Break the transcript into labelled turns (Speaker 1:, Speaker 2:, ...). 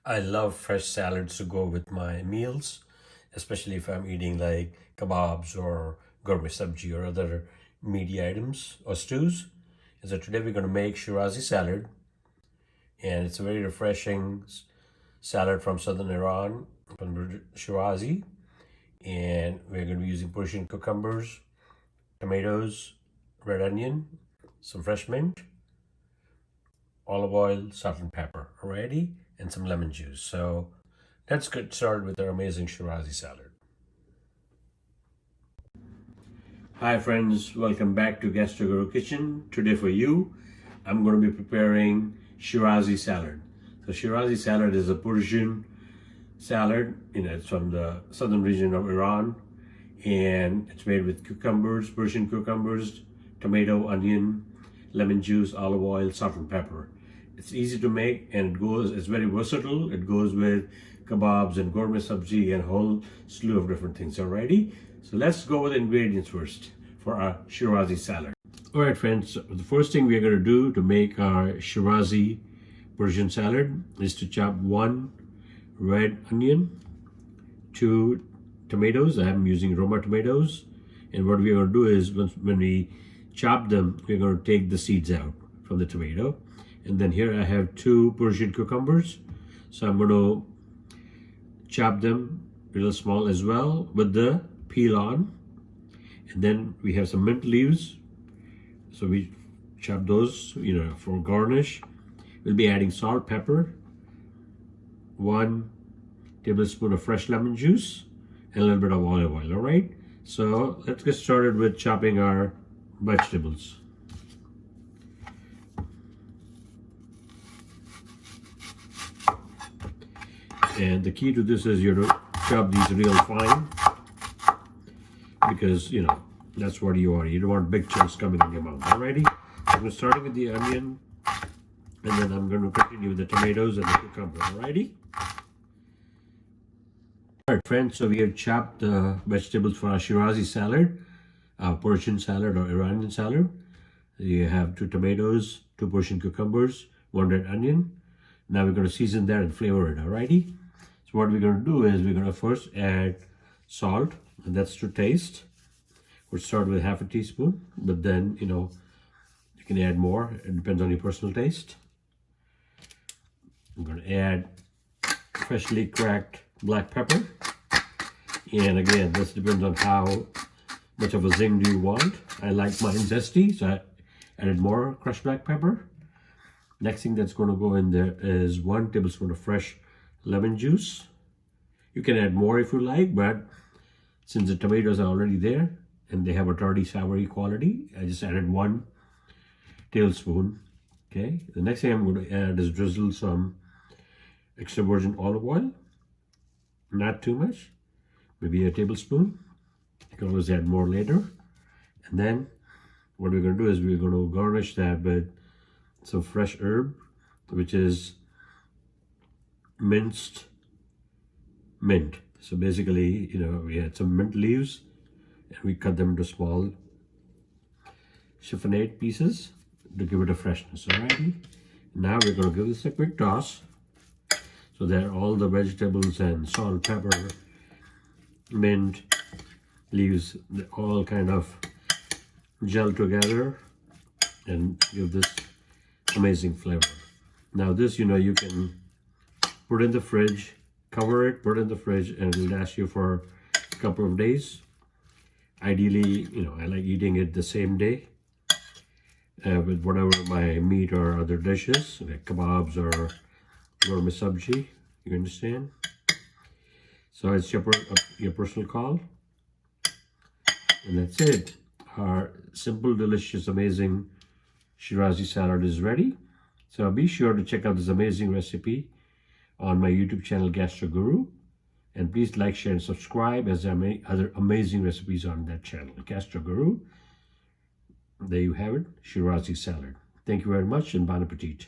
Speaker 1: I love fresh salads to go with my meals, especially if I'm eating like kebabs or gourmet sabji or other meaty items or stews. And so today we're going to make Shirazi salad, and it's a very refreshing salad from southern Iran, from Shirazi. And we're going to be using Persian cucumbers, tomatoes, red onion, some fresh mint, olive oil, salt and pepper. Alrighty, and some lemon juice. So let's get started with our amazing Shirazi salad. Hi friends, welcome back to Gastro Kitchen. Today for you, I'm going to be preparing Shirazi salad. So Shirazi salad is a Persian salad. It's from the southern region of Iran, and it's made with cucumbers, Persian cucumbers, tomato, onion, lemon juice, olive oil, salt and pepper. It's easy to make, and it's very versatile. It goes with kebabs and gourmet sabji and a whole slew of different things. Alrighty, so let's go with the ingredients first for our Shirazi salad. Alright friends, so the first thing we're going to do to make our Shirazi Persian salad is to chop 1 red onion, 2 tomatoes. I'm using Roma tomatoes, and what we're going to do is when we chop them, we're going to take the seeds out from the tomato. And then here I have 2 Persian cucumbers, so I'm going to chop them a little small as well with the peel on. And then we have some mint leaves, so we chop those for garnish. We'll be adding salt, pepper, 1 tablespoon of fresh lemon juice, and a little bit of olive oil. All right, so let's get started with chopping our vegetables. And the key to this is you to chop these real fine, because that's what you want. You don't want big chunks coming in your mouth. Alrighty, I'm going to start with the onion, and then I'm going to continue with the tomatoes and the cucumber. Alrighty. Alright friends, so we have chopped the vegetables for our Shirazi salad, our Persian salad or Iranian salad. You have 2 tomatoes, 2 Persian cucumbers, 1 red onion. Now we're going to season that and flavor it. Alrighty. So what we're going to do is we're going to first add salt, and that's to taste. We'll start with half a teaspoon, but then you can add more. It depends on your personal taste. I'm going to add freshly cracked black pepper, and again, this depends on how much of a zing do you want. I like mine zesty, so I added more crushed black pepper. Next thing that's going to go in there is 1 tablespoon of fresh lemon juice. You can add more if you like, but since the tomatoes are already there and they have a tarty savory quality, I just added 1 tablespoon. Okay, the next thing I'm going to add is drizzle some extra virgin olive oil. Not too much, maybe a tablespoon. You can always add more later. And then what we're going to do is we're going to garnish that with some fresh herb, which is minced mint. So basically, we had some mint leaves, and we cut them into small chiffonade pieces to give it a freshness. Alrighty. Now we're going to give this a quick toss, so that all the vegetables and salt, pepper, mint, leaves, they all kind of gel together and give this amazing flavor. Now this, you can put in the fridge, cover it, put it in the fridge, and it will last you for a couple of days. Ideally, I like eating it the same day with whatever my meat or other dishes, like kebabs or gourmet sabji. You understand? So it's your personal call, and that's it. Our simple, delicious, amazing Shirazi salad is ready. So be sure to check out this amazing recipe on my YouTube channel, Gastro Guru. And please like, share, and subscribe, as there are many other amazing recipes on that channel, Gastro Guru. There you have it, Shirazi salad. Thank you very much, and bon appetit.